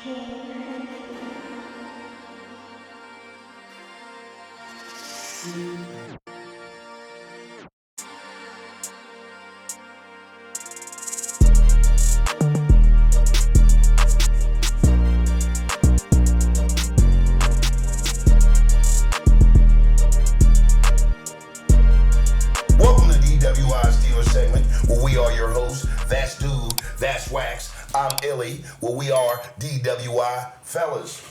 Welcome to DWI Steelers segment, where we are your hosts. That's Dude, that's Wax, I'm Illy, where we are DWI fellas.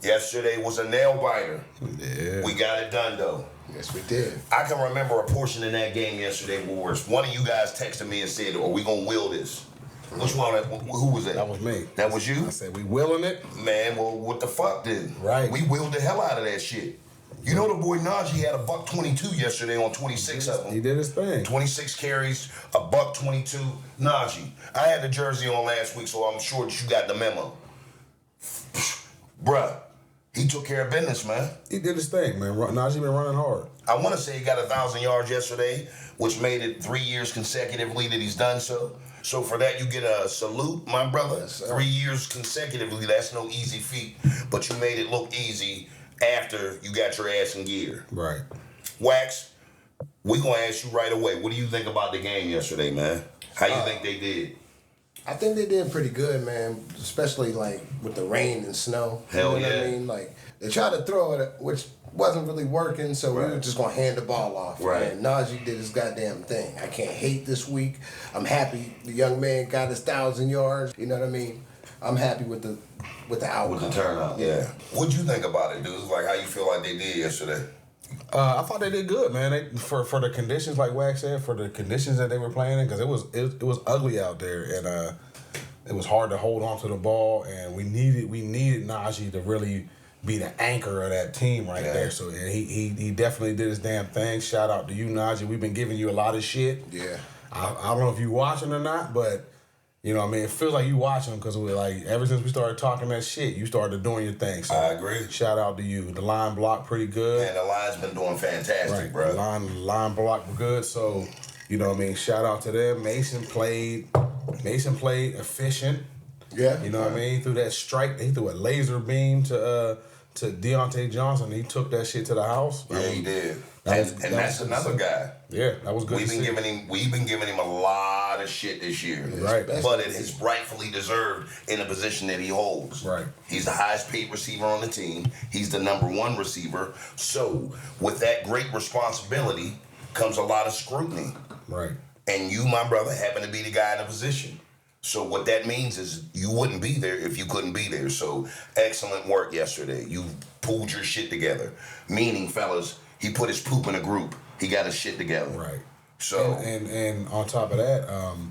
Yesterday was a nail biter. Yeah. We got it done though. Yes, we did. I can remember a portion in that game yesterday where one of you guys texted me and said, "Are we gonna will this?" Which one? Who was it? That was me. That was you? I said, we willing it? Man, well, what the fuck then? Right. We willed the hell out of that shit. You know the boy Najee had a $122 yesterday on 26 of them. He did his thing. 26 carries, a $122. Najee. I had the jersey on last week, so I'm sure that you got the memo. Bruh, he took care of business, man. He did his thing, man. Najee been running hard. I want to say he got 1,000 yards yesterday, which made it 3 years consecutively that he's done so. So for that, you get a salute, my brother. Yes, 3 years consecutively, that's no easy feat. But you made it look easy after you got your ass in gear. Right. Wax, we gonna ask you right away. What do you think about the game yesterday, man? How you think they did? I think they did pretty good, man. Especially like with the rain and snow. Hell you know yeah. what I mean? Like they tried to throw it, which wasn't really working, so we were just gonna hand the ball off. Right. And Najee did his goddamn thing. I can't hate this week. I'm happy the young man got his 1,000 yards. You know what I mean? I'm happy with the outcome. With the turnout, yeah. What'd you think about it, dude? Like, how you feel like they did yesterday? I thought they did good, man. For the conditions, like Wax said, for the conditions that they were playing in, because it was ugly out there, and it was hard to hold on to the ball, and we needed Najee to really be the anchor of that team right there. So and he definitely did his damn thing. Shout out to you, Najee. We've been giving you a lot of shit. Yeah. I don't know if you watching or not, but you know what I mean, it feels like you watching because we like ever since we started talking that shit, you started doing your thing. So I agree. Shout out to you. The line blocked pretty good. And the line's been doing fantastic, Right, bro. the line blocked good. So you know what I mean. Shout out to them. Mason played efficient. Yeah. You know what I mean. He threw that strike. He threw a laser beam to Deontay Johnson. He took that shit to the house. Yeah, he did. that And that's another guy. Yeah, that was good. We've been giving him a lot of shit this year. Right. But it is rightfully deserved in the position that he holds. Right. He's the highest paid receiver on the team. He's the #1 receiver. So with that great responsibility comes a lot of scrutiny. Right. And you, my brother, happen to be the guy in the position. So what that means is you wouldn't be there if you couldn't be there. So excellent work yesterday. You pulled your shit together. Meaning, fellas, he put his poop in a group. He got his shit together. Right. So and on top of that,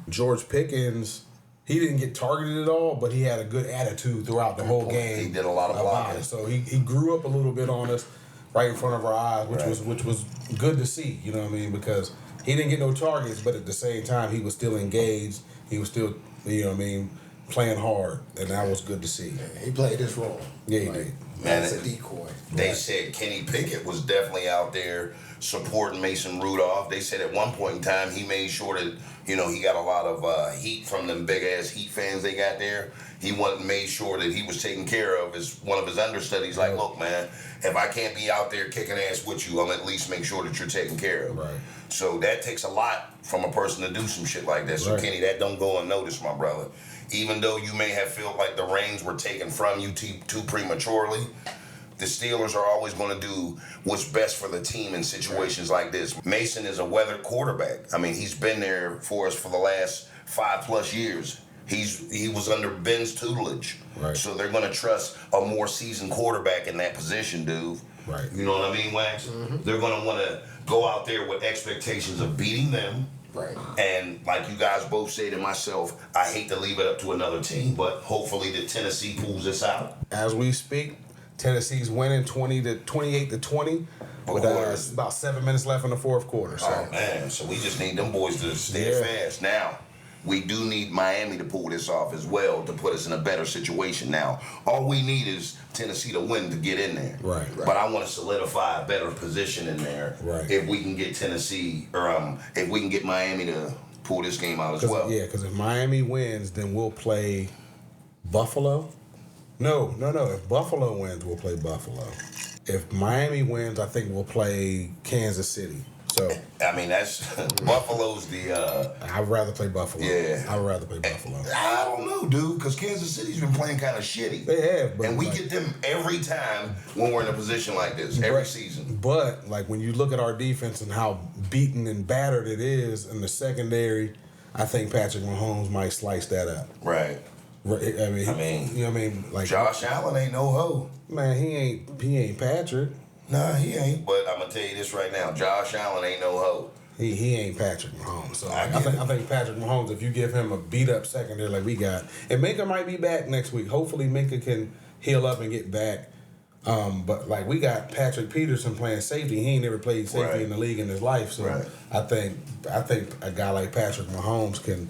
George Pickens, he didn't get targeted at all, but he had a good attitude throughout the whole game. He did a lot of blocking. So he grew up a little bit on us right in front of our eyes, which was good to see, you know what I mean? Because he didn't get no targets, but at the same time he was still engaged. He was still, you know what I mean, playing hard, and that was good to see. Yeah, he played his role. Yeah, he did. That's a decoy. They said Kenny Pickett was definitely out there supporting Mason Rudolph. They said at one point in time he made sure that, you know, he got a lot of heat from them big ass Heat fans they got there. He made sure that he was taken care of as one of his understudies. Like, look, man, if I can't be out there kicking ass with you, I'll at least make sure that you're taken care of. Right. So that takes a lot from a person to do some shit like that. So Kenny, that don't go unnoticed, my brother. Even though you may have felt like the reins were taken from you too prematurely, the Steelers are always going to do what's best for the team in situations like this. Mason is a weathered quarterback. I mean, he's been there for us for the last 5+ years. He was under Ben's tutelage. Right. So they're going to trust a more seasoned quarterback in that position, dude. Right. You know what I mean, Wax? Mm-hmm. They're going to want to go out there with expectations of beating them. Right. And like you guys both said and myself, I hate to leave it up to another team, but hopefully the Tennessee pulls this out. As we speak, Tennessee's winning 28-20 with about 7 minutes left in the fourth quarter. So. Oh man, so we just need them boys to stay fast. Now, we do need Miami to pull this off as well to put us in a better situation. Now, all we need is Tennessee to win to get in there. Right. But I want to solidify a better position in there. Right. If we can get Tennessee, or if we can get Miami to pull this game out as well. Yeah, because if Miami wins, then we'll play Buffalo No. If Buffalo wins, we'll play Buffalo. If Miami wins, I think we'll play Kansas City. So I mean, that's Buffalo's the. I'd rather play Buffalo. Yeah, I'd rather play Buffalo. I don't know, dude, because Kansas City's been playing kind of shitty. They have, but and we get them every time when we're in a position like this, every season. But like when you look at our defense and how beaten and battered it is in the secondary, I think Patrick Mahomes might slice that up. Right. I mean, you know what I mean? Like Josh Allen ain't no hoe. Man, he ain't Patrick. Nah, he ain't. But I'm gonna tell you this right now: Josh Allen ain't no hoe. He ain't Patrick Mahomes. So I think Patrick Mahomes, if you give him a beat up secondary like we got, and Minka might be back next week. Hopefully Minka can heal up and get back. But like we got Patrick Peterson playing safety. He ain't never played safety in the league in his life. So I think a guy like Patrick Mahomes can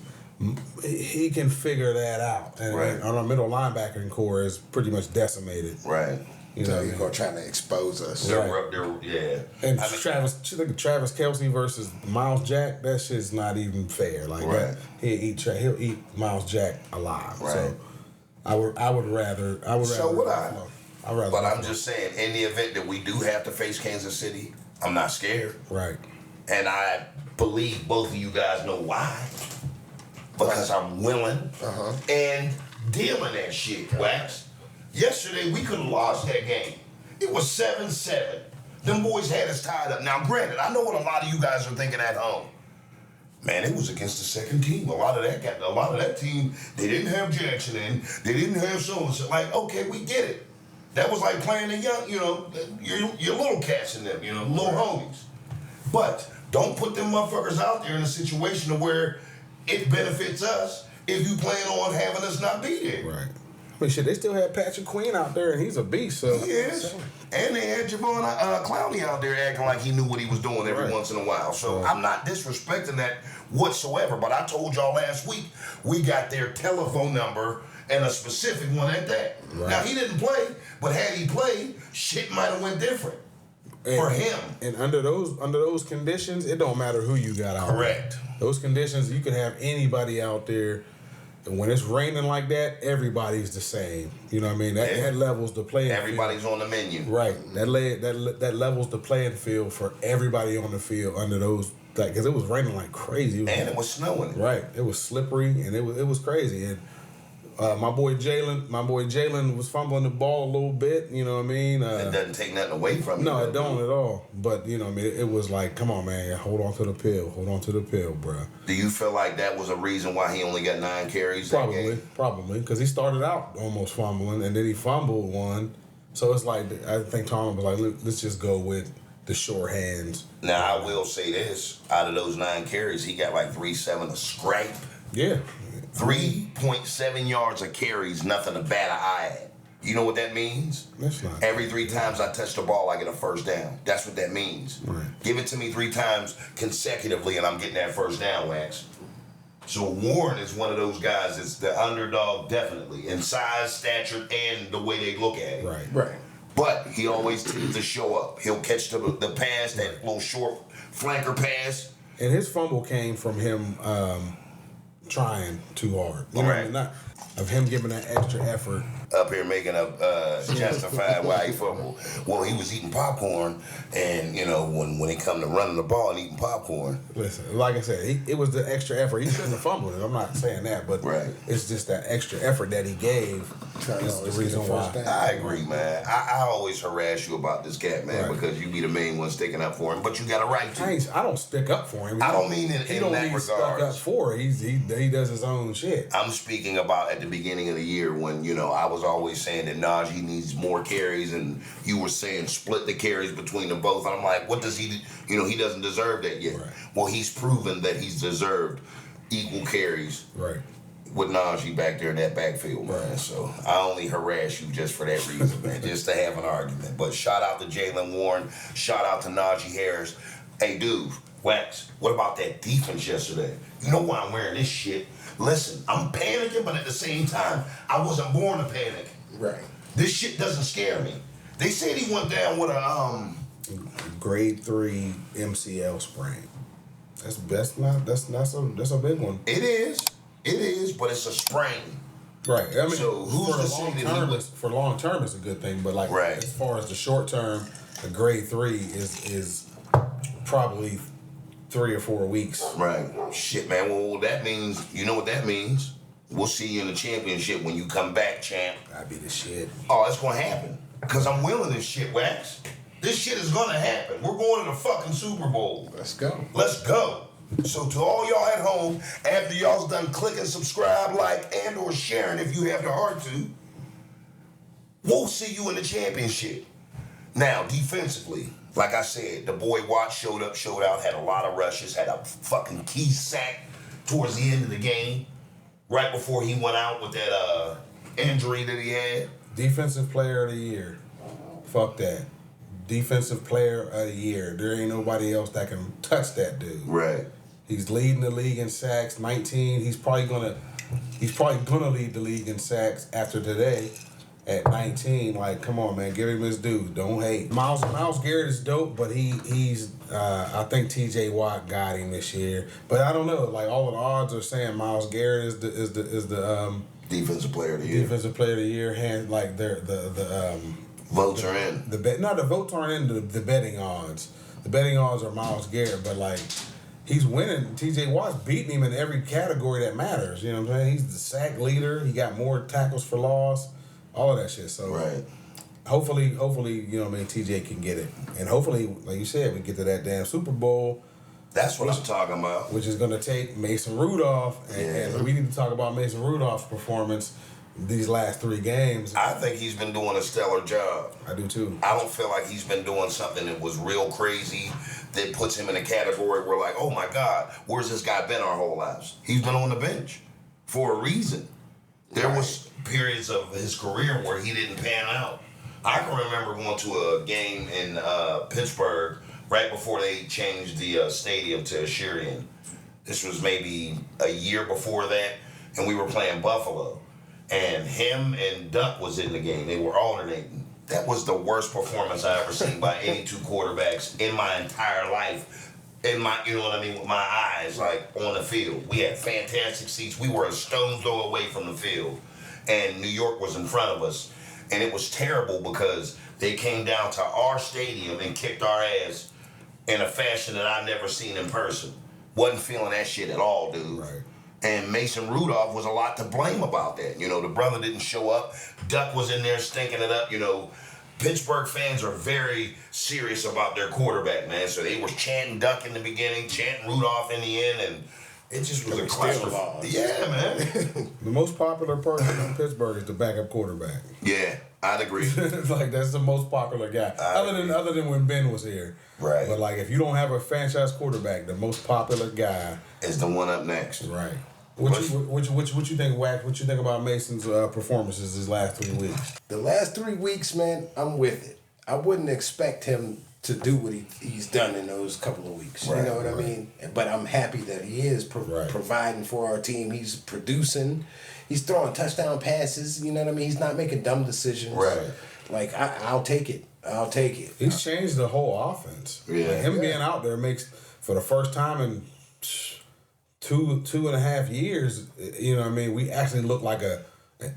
figure that out. And our middle linebacking core is pretty much decimated. Right. You know, you're going to try to expose us. And Travis Kelce versus Miles Jack, that shit's not even fair. Like that, he'll eat Miles Jack alive. Right. So I would rather. So would I. But I'm Buffalo. just saying, in the event that we do have to face Kansas City, I'm not scared. Right. And I believe both of you guys know why. Because I'm willing and dealing that shit, Wax. Yesterday, we could have lost that game. It was 7-7. Them boys had us tied up. Now, granted, I know what a lot of you guys are thinking at home. Man, it was against the second team. A lot of that team, they didn't have Jackson in. They didn't have so-and-so. Like, okay, we get it. That was like playing the young, your little cats in them, little homies. But don't put them motherfuckers out there in a situation where it benefits us if you plan on having us not be there. Right. I mean, shit, they still had Patrick Queen out there, and he's a beast. So he is. And they had Javon Clowney out there acting like he knew what he was doing every once in a while. So I'm not disrespecting that whatsoever. But I told y'all last week, we got their telephone number and a specific one at that. Right. Now, he didn't play, but had he played, shit might have went different for him. And under those conditions, it don't matter who you got out there. Correct. Those conditions, you could have anybody out there. And when it's raining like that, everybody's the same. You know what I mean? That levels the playing field. Everybody's on the menu. Right. That levels the playing field for everybody on the field under those, because it was raining like crazy. It was snowing. Right. It was slippery and it was crazy. And my boy Jalen was fumbling the ball a little bit, you know what I mean? It doesn't take nothing away from you. No, it don't at all. But, you know what I mean? It was like, come on, man, hold on to the pill, bro. Do you feel like that was a reason why he only got 9 carries that game? Probably, because he started out almost fumbling, and then he fumbled one. So it's like, I think Tom was like, let's just go with the sure hands. Now, I will say this. Out of those 9 carries, he got like 3.7 a scrape. Yeah. 3.7 yards of carries, nothing to bat an eye at. You know what that means? That's not. Every 3 times I touch the ball, I get a first down. That's what that means. Right. Give it to me 3 times consecutively, and I'm getting that first down, Wax. So Warren is one of those guys that's the underdog, definitely, in size, stature, and the way they look at it. Right. But he always tends to show up. He'll catch the pass, that little short flanker pass. And his fumble came from him trying too hard. You know what I mean? Not of him giving that extra effort. Up here making up justified why he fumbled. Well, he was eating popcorn, and when he come to running the ball and eating popcorn. Listen, like I said, it was the extra effort. He shouldn't have fumbled it. I'm not saying that, but it's just that extra effort that he gave is the reason why. I agree, man. I always harass you about this cat, man, because you be the main one sticking up for him, but you got a right to. I don't stick up for him. I don't mean in that regard. Stuck up for. He does his own shit. I'm speaking about at the beginning of the year when I was always saying that Najee needs more carries, and you were saying split the carries between them both. And I'm like, what does he? He doesn't deserve that yet. Right. Well, he's proven that he's deserved equal carries. Right. With Najee back there in that backfield, man. So I only harass you just for that reason, man, just to have an argument. But shout out to Jalen Warren. Shout out to Najee Harris. Hey, dude, Wax, what about that defense yesterday? You know why I'm wearing this shit? Listen, I'm panicking, but at the same time, I wasn't born to panic. Right. This shit doesn't scare me. They said he went down with a grade 3 MCL sprain. That's a big one. It is, but it's a sprain. Right. I mean, so who's to say that for long term, it's a good thing. But like, as far as the short term, the grade 3 is probably 3 or 4 weeks. Right. Shit, man. Well, that means, you know what that means? We'll see you in the championship when you come back, champ. That'd be the shit. Oh, it's gonna happen. Because I'm willing this shit, Wax. This shit is gonna happen. We're going to the fucking Super Bowl. Let's go. Let's go. So to all y'all at home, after y'all's done clicking subscribe, like, and or sharing if you have the heart to, we'll see you in the championship. Now, defensively, like I said, the boy Watt showed out, had a lot of rushes, had a fucking key sack towards the end of the game, right before he went out with that injury that he had. Defensive player of the year. Fuck that. Defensive player of the year. There ain't nobody else that can touch that dude. Right. He's leading the league in sacks, 19. He's probably gonna lead the league in sacks after today at 19. Like, come on, man, give him his due. Don't hate. Myles Garrett is dope, but he's I think T.J. Watt got him this year. But I don't know. Like, all of the odds are saying Myles Garrett is the defensive player of the year. Defensive player of the year. Like the votes are in. The votes aren't in the betting odds. The betting odds are Myles Garrett, but like, he's winning. T.J. Watt's beating him in every category that matters. You know what I'm saying? He's the sack leader. He got more tackles for loss. All of that shit. So right. Hopefully, you know what I mean, TJ can get it. And hopefully, like you said, we get to that damn Super Bowl. That's what I'm talking about. Which is going to take Mason Rudolph. And we need to talk about Mason Rudolph's performance these last 3 games. I think he's been doing a stellar job. I do too. I don't feel like he's been doing something that was real crazy that puts him in a category where, like, oh my God, where's this guy been our whole lives? He's been on the bench for a reason. There was periods of his career where he didn't pan out. I can remember going to a game in Pittsburgh right before they changed the stadium to Sheridan. This was maybe a year before that, and we were playing Buffalo. And him and Duck was in the game. They were alternating. That was the worst performance I ever seen by any 2 quarterbacks in my entire life. In my, you know what I mean, with my eyes, like, on the field. We had fantastic seats. We were a stone's throw away from the field. And New York was in front of us. And it was terrible because they came down to our stadium and kicked our ass in a fashion that I've never seen in person. Wasn't feeling that shit at all, dude. Right. And Mason Rudolph was a lot to blame about that. You know, the brother didn't show up. Duck was in there stinking it up, you know. Pittsburgh fans are very serious about their quarterback, man. So they were chanting Duck in the beginning, chanting Rudolph in the end, and it just was a cluster. Yeah, man. The most popular person in Pittsburgh is the backup quarterback. Yeah, I'd agree. Like, that's the most popular guy. Other than when Ben was here. Right. But like, if you don't have a franchise quarterback, the most popular guy is the one up next. Right. What you think, Wack? What you think about Mason's performances these last 3 weeks? The last 3 weeks, man, I'm with it. I wouldn't expect him to do what he's done in those couple of weeks. You know what I mean? But I'm happy that he is providing for our team. He's producing. He's throwing touchdown passes. You know what I mean? He's not making dumb decisions. Right. Like, I'll take it. I'll take it. He's changed the whole offense. Yeah. Like, him being out there makes, for the first time in 2.5 years, you know what I mean, we actually look like an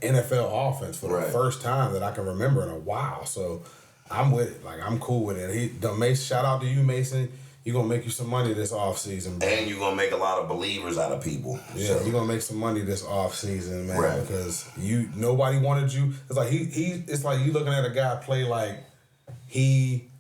NFL offense for the first time that I can remember in a while. So I'm with it. Like, I'm cool with it. Shout out to you, Mason. You're going to make you some money this offseason, bro. And you're going to make a lot of believers out of people. Yeah, so. You're going to make some money this offseason, man. Right. Because nobody wanted you. It's like it's like you looking at a guy play like he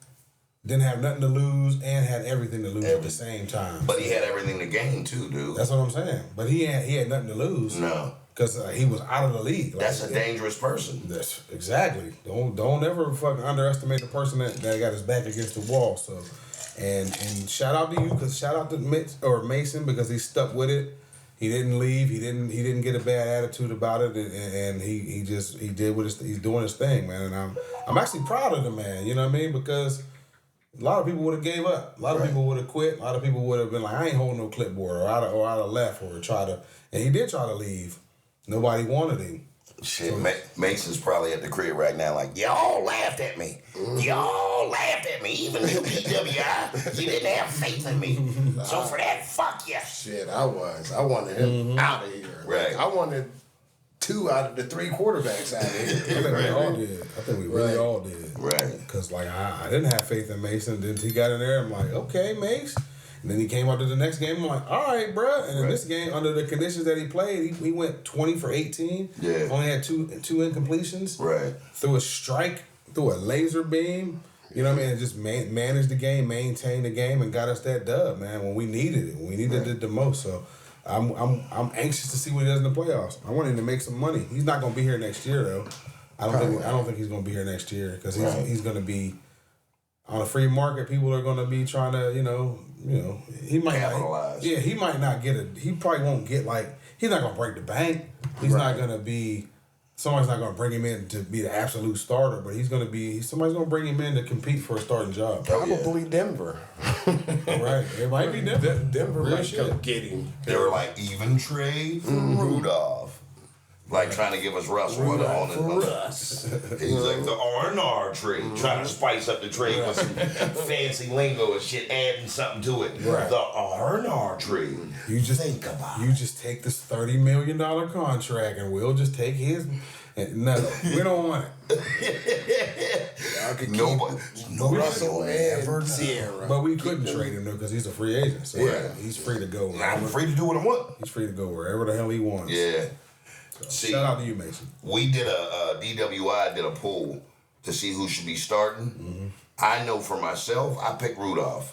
didn't have nothing to lose and had everything to lose at the same time. But he had everything to gain too, dude. That's what I'm saying. But he had nothing to lose. No. Because he was out of the league. That's a dangerous person. That's exactly. Don't ever fucking underestimate the person that got his back against the wall. So, and shout out to you, because shout out to Mason, because he stuck with it. He didn't leave. He didn't get a bad attitude about it, and he did what he's doing his thing, man. And I'm actually proud of the man. You know what I mean? Because a lot of people would have gave up. A lot of people would have quit. A lot of people would have been like, I ain't holding no clipboard, or I'd have left, or try to. And he did try to leave. Nobody wanted him. Shit, Mason's probably at the crib right now like, y'all laughed at me. Y'all laughed at me. Even you, PWI, you didn't have faith in me. So for that, fuck you. Shit, I wanted him out of here. Right. Like, I wanted 2 out of the 3 quarterbacks out here. I think we all did. I think we really all did. Right. Because, like, I didn't have faith in Mason. Then he got in there. I'm like, okay, Mace. And then he came out to the next game. I'm like, all right, bro. And in this game, under the conditions that he played, he went 20 for 18. Yeah. Only had two incompletions. Right. Threw a strike, threw a laser beam. You know what I mean? And just managed the game, maintained the game, and got us that dub, man, when we needed it. When we needed it the most. So I'm anxious to see what he does in the playoffs. I want him to make some money. He's not going to be here next year, though. I don't think he's going to be here next year because he's going to be on a free market. People are going to be trying to, he might capitalize. He might not get he probably won't get he's not going to break the bank. He's not going to be. Somebody's not going to bring him in to be the absolute starter, but somebody's going to bring him in to compete for a starting job. Probably Denver. Right. It might be Denver. Denver might come get him. They were like, even trade for Rudolph. Like trying to give us Russell on his Russ. He's like the R&R trade, trying to spice up the trade with some fancy lingo and shit, adding something to it. Right. The R&R trade. You just think about it. You just take this $30 million contract and we'll just take his. No, we don't want it. Nobody Russell will ever Sierra. But we couldn't trade him though because he's a free agent. So he's free to go. I'm free to do what I want. He's free to go wherever the hell he wants. Yeah. So, see, shout out to you, Mason. We did DWI did a poll to see who should be starting. Mm-hmm. I know for myself, I picked Rudolph.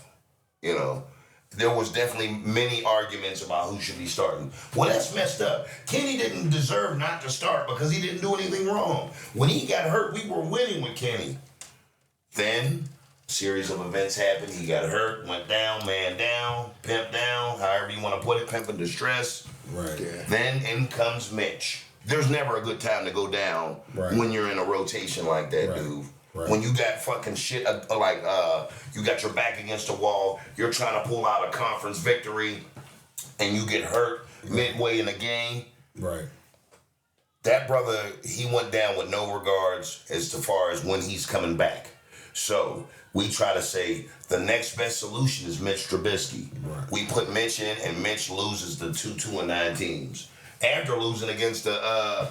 There was definitely many arguments about who should be starting. Well, that's messed up. Kenny didn't deserve not to start because he didn't do anything wrong. When he got hurt, we were winning with Kenny. Then, a series of events happened. He got hurt, went down, man down, pimp down, however you want to put it, pimp in distress. Right. Yeah. Then in comes Mitch. There's never a good time to go down when you're in a rotation like that, dude. Right. When you got fucking shit, you got your back against the wall, you're trying to pull out a conference victory, and you get hurt midway in the game. Right. That brother, he went down with no regards as far as when he's coming back. So we try to say the next best solution is Mitch Trubisky. Right. We put Mitch in, and Mitch loses the 2-9 teams. After losing against a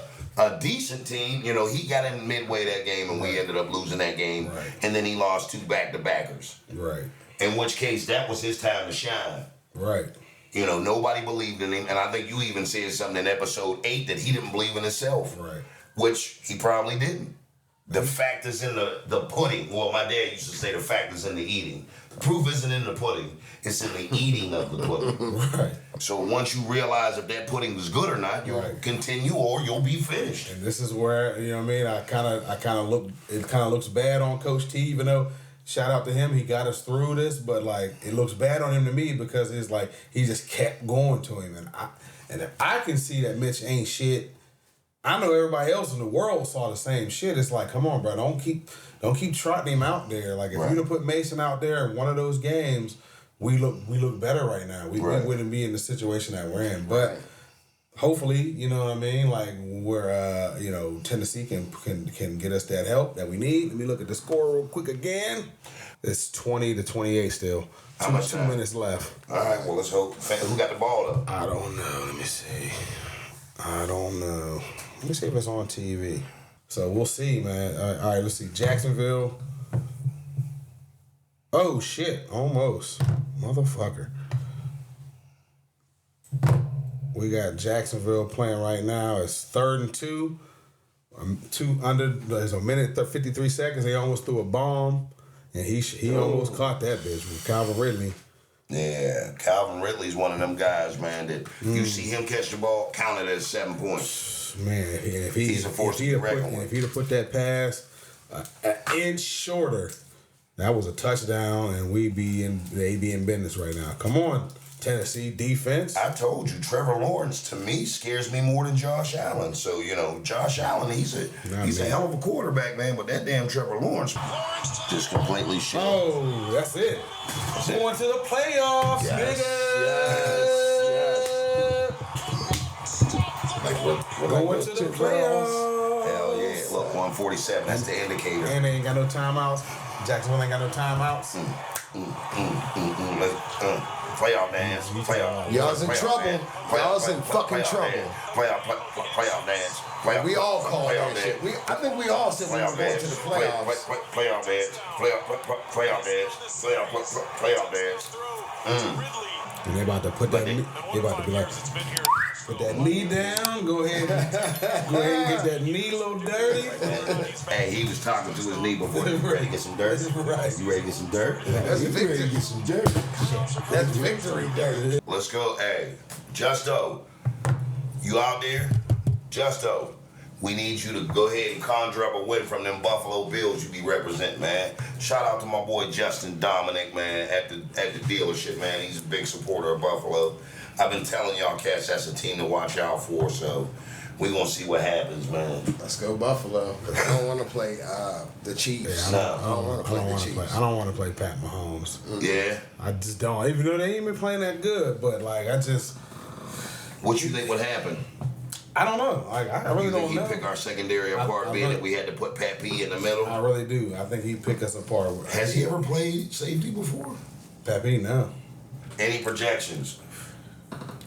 decent team, he got in midway that game, and we ended up losing that game. Right. And then he lost 2 back-to-backers. Right. In which case, that was his time to shine. Right. Nobody believed in him, and I think you even said something in episode 8 that he didn't believe in himself. Right. Which he probably didn't. The fact is in the pudding. Well, my dad used to say the fact is in the eating. The proof isn't in the pudding. It's in the eating of the pudding. Right. So once you realize if that pudding is good or not, you'll continue or you'll be finished. And this is where, I kind of look, it kind of looks bad on Coach T, even though, shout out to him, he got us through this, but it looks bad on him to me because it's like he just kept going to him. And if I can see that Mitch ain't shit, I know everybody else in the world saw the same shit. It's like, come on, bro, don't keep trotting him out there. Like if you'd have put Mason out there in one of those games, we look better right now. We wouldn't be in the situation that we're in. But hopefully, you know what I mean, like where Tennessee can get us that help that we need. Let me look at the score real quick again. It's 20-28 still. How much 2 time? minutes left. All right, well, let's hope. Who got the ball up? I don't know. Let me see. I don't know. Let me see if it's on TV. So we'll see, man. All right, let's see. Jacksonville. Oh, shit. Almost. Motherfucker. We got Jacksonville playing right now. It's 3rd and 2. There's a minute, 53 seconds. They almost threw a bomb. And he almost caught that bitch with Calvin Ridley. Yeah, Calvin Ridley's one of them guys, man, that you see him catch the ball, count it as 7 points. Man, he's a force to be reckoned with. If he'd have put that pass an inch shorter, that was a touchdown, and they'd be in business right now. Come on, Tennessee defense. I told you, Trevor Lawrence, to me, scares me more than Josh Allen. So, Josh Allen, he's a hell of a quarterback, man, but that damn Trevor Lawrence just completely shit. Oh, that's it. Going to the playoffs, nigga. Going to the playoffs. Hell yeah. Look, 147. That's the indicator. And they ain't got no timeouts. Jacksonville ain't got no timeouts. Playoff dance. Y'all's in trouble. Y'all's in fucking trouble. Playoff dance. Playoff. We all call playoff that shit. edge. I think we all said we were Playoff going edge. to the playoffs. Playoff edge. Playoff edge. Playoff edge. And they about to put that. They about to be like, put that knee down. Go ahead and get that knee a little dirty. Hey, he was talking to his knee before. You ready to get some dirt? Right. You ready to get some dirt? That's victory. Get some dirt. That's victory dirt. Let's go. Hey, Justo, you out there? Justo, we need you to go ahead and conjure up a win from them Buffalo Bills you be representing, man. Shout out to my boy Justin Dominic, man, at the dealership, man. He's a big supporter of Buffalo. I've been telling y'all cats that's a team to watch out for, so we gonna see what happens, man. Let's go Buffalo. I don't want to play the Chiefs. Yeah, I don't want to play the Chiefs. I don't want to play Pat Mahomes. Yeah. I just don't. Even though they ain't been playing that good, but like I just. What you think would happen? I don't know. Like I really You think don't know. he'd pick our secondary apart, being that we had to put Pat P in the middle? I really do. I think he'd pick us apart. Has he ever played safety before? Pat P, no. Any projections?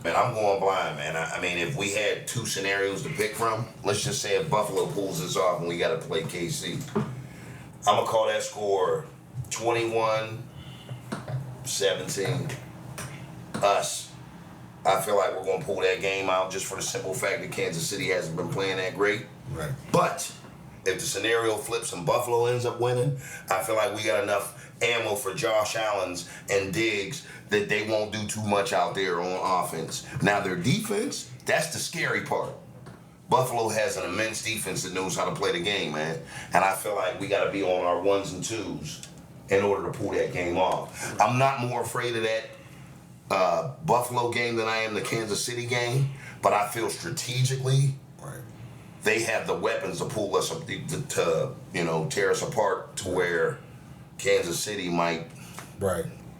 Man, I'm going blind, man. I mean, if we had two scenarios to pick from, let's just say if Buffalo pulls this off and we got to play KC, I'm going to call that score 21-17. Us. I feel like we're going to pull that game out just for the simple fact that Kansas City hasn't been playing that great. Right. But if the scenario flips and Buffalo ends up winning, I feel like we got enough ammo for Josh Allen's and Diggs that they won't do too much out there on offense. Now, their defense, that's the scary part. Buffalo has an immense defense that knows how to play the game, man. And I feel like we got to be on our ones and twos in order to pull that game off. I'm not more afraid of that Buffalo game than I am the Kansas City game, but I feel strategically they have the weapons to pull us up to tear us apart to where Kansas City might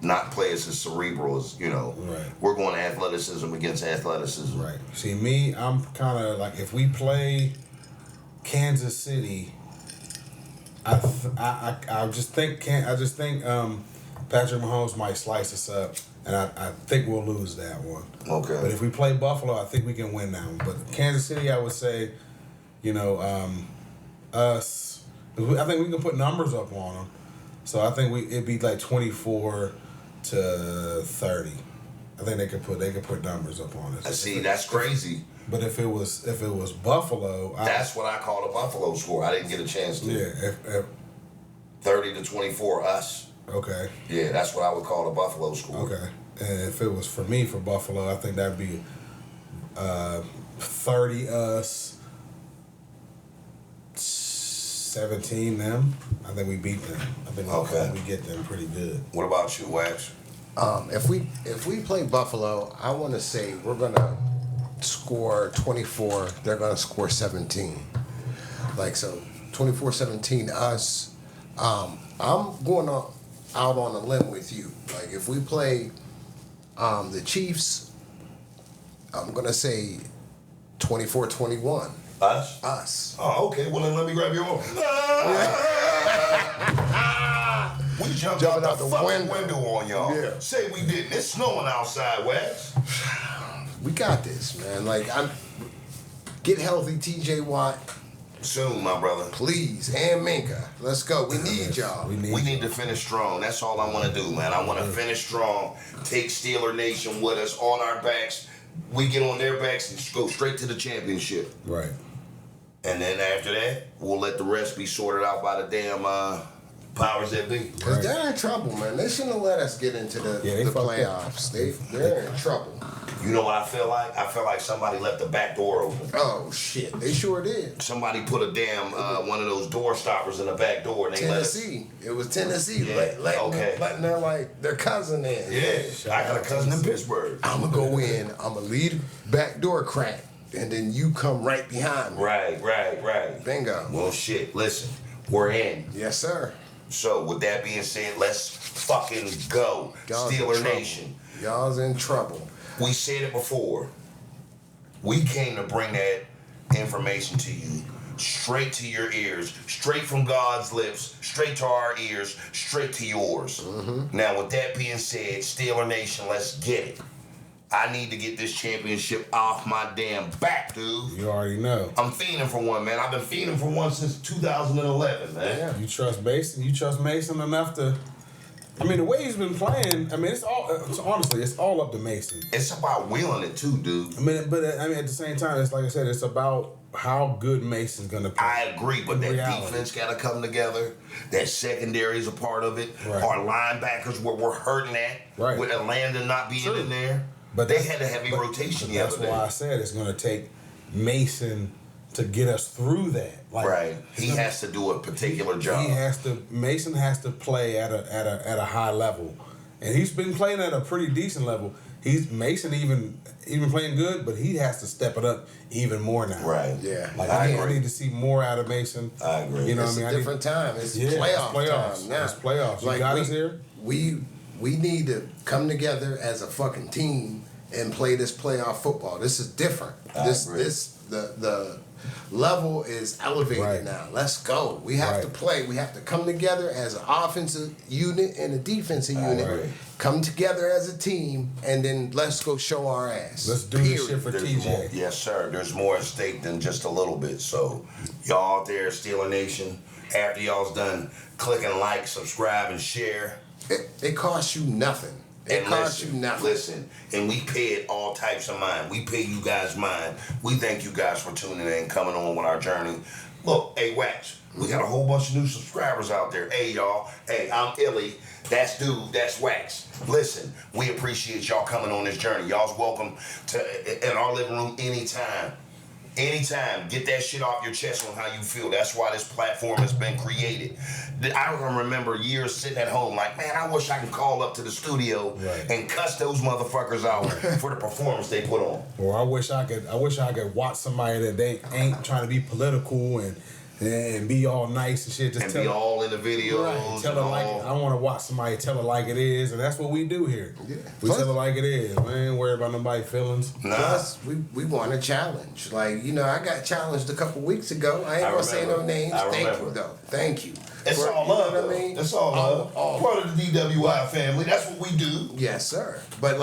not play us as cerebral as, we're going athleticism against athleticism. Right. See, me, I'm kind of like, if we play Kansas City, I just think Patrick Mahomes might slice us up, and I think we'll lose that one. Okay. But if we play Buffalo, I think we can win that one. But Kansas City, I would say, us. I think we can put numbers up on them. So I think it'd be like 24-30. I think they could put numbers up on us. See, that's crazy. But if it was Buffalo, that's what I call a Buffalo score. I didn't get a chance to. Yeah. If 30-24 us. Okay. Yeah, that's what I would call a Buffalo score. Okay. And if it was for me for Buffalo, I think that'd be 30 us, 17 them. I think we beat them. I think we get them pretty good. What about you, Wax? If we play Buffalo, I want to say we're gonna score 24. They're gonna score 17. Like so, 24-17 us. I'm going out on a limb with you. Like if we play the Chiefs, I'm gonna say 24-21. Us? Us. Oh, okay. Well, then let me grab your arm. We jumped out the fucking window on y'all. Yeah. Say we didn't. It's snowing outside, Wax. We got this, man. Like get healthy, TJ Watt. Soon, my brother. Please, and Minka. Let's go. We need y'all. We need to finish strong. That's all I want to do, man. I want to finish strong. Take Steeler Nation with us on our backs. We get on their backs and go straight to the championship. Right. And then after that, we'll let the rest be sorted out by the damn powers that be. Because they're in trouble, man. They shouldn't have let us get into the playoffs. They're in trouble. You know what I feel like? I feel like somebody left the back door open. Oh, shit. They sure did. Somebody put a damn one of those door stoppers in the back door. And they Tennessee. It was Tennessee. Yeah, letting their cousin in. Yeah. I got a cousin in Pittsburgh. I'm going to go in. I'm going to leave back door crack. And then you come right behind me. Right. Bingo. Well, shit. Listen. We're in. Yes, sir. So, with that being said, let's fucking go. Steeler Nation. Y'all's in trouble. We said it before. We came to bring that information to you straight to your ears, straight from God's lips, straight to our ears, straight to yours. Mm-hmm. Now, with that being said, Steeler Nation, let's get it. I need to get this championship off my damn back, dude. You already know. I'm fiending for one, man. I've been fiending for one since 2011, man. Yeah. You trust Mason? You trust Mason enough to... I mean, the way he's been playing, I mean, honestly, it's all up to Mason. It's about wheeling it too, dude. I mean, at the same time, it's like I said, it's about how good Mason's gonna play. I agree, but that defense got to come together. That secondary is a part of it. Right. Our linebackers, where we're hurting at, right. with Atlanta not being in there. But they had a heavy rotation the other day. That's why I said it's gonna take Mason to get us through that. Like, right. He has to do a particular job. Mason has to play at a high level. And he's been playing at a pretty decent level. Mason even playing good, but he has to step it up even more now. Right. Yeah. Like I need to see more out of Mason. I agree. You know what I mean? It's a different time. It's playoffs time now. It's playoffs. Like, you got us here? We need to come together as a fucking team and play this playoff football. This is different. The level is elevated now. Let's go. We have to play. We have to come together as an offensive unit and a defensive unit. Right. Come together as a team, and then let's go show our ass. Let's do this shit for TJ. Yes, sir. There's more at stake than just a little bit. So, y'all out there, Steeler Nation, after y'all's done clicking like, subscribe, and share. It costs you nothing. It costs you nothing. Listen, and we pay it all types of mind. We pay you guys mind. We thank you guys for tuning in, coming on with our journey. Look, hey, Wax, we got a whole bunch of new subscribers out there. Hey, y'all. Hey, I'm Illy. That's Dude. That's Wax. Listen, we appreciate y'all coming on this journey. Y'all's welcome to in our living room anytime. Anytime, get that shit off your chest on how you feel. That's why this platform has been created. I can remember years sitting at home like, man, I wish I could call up to the studio and cuss those motherfuckers out for the performance they put on. Or I wish I could watch somebody that they ain't trying to be political and be all nice and shit. Be all in the videos. Right. Tell it like I want to watch somebody tell it like it is, and that's what we do here. Yeah. We tell it like it is. We ain't worried about nobody's feelings. Nah. Plus, we want a challenge. Like, I got challenged a couple weeks ago. I ain't gonna say no names. Thank you, though. Thank you. It's all love, what I mean? It's all love. Part of the DWI family. That's what we do. Yes, sir. But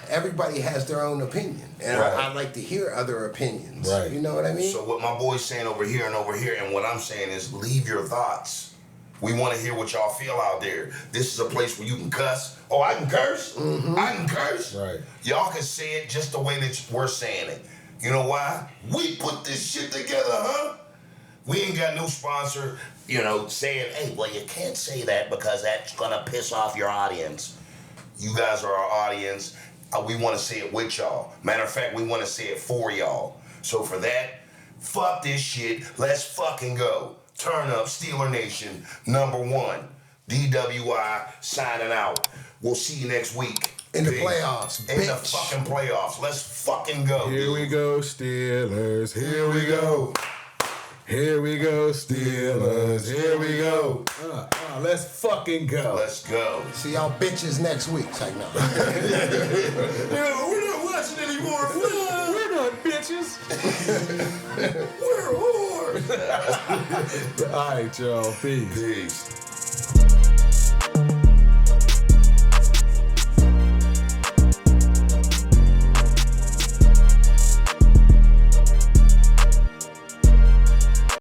everybody has their own opinion, and I like to hear other opinions. Right. You know what I mean? So what my boy's saying over here, and what I'm saying is, leave your thoughts. We want to hear what y'all feel out there. This is a place where you can cuss. Oh, I can curse. Mm-hmm. I can curse. Right. Y'all can say it just the way that we're saying it. You know why? We put this shit together, huh? We ain't got no sponsor, saying, hey, well, you can't say that because that's going to piss off your audience. You guys are our audience. We want to say it with y'all. Matter of fact, we want to say it for y'all. So for that, fuck this shit. Let's fucking go. Turn up, Steeler Nation, #1. DWI signing out. We'll see you next week. In the playoffs, In the fucking playoffs. Let's fucking go. Here we go, Steelers. Here we go. Here we go, Steelers. Here we go. Let's fucking go. Let's go. See y'all bitches next week. It's like, no. We're not watching anymore. We're not bitches. We're whores. All right, y'all. Peace. Peace.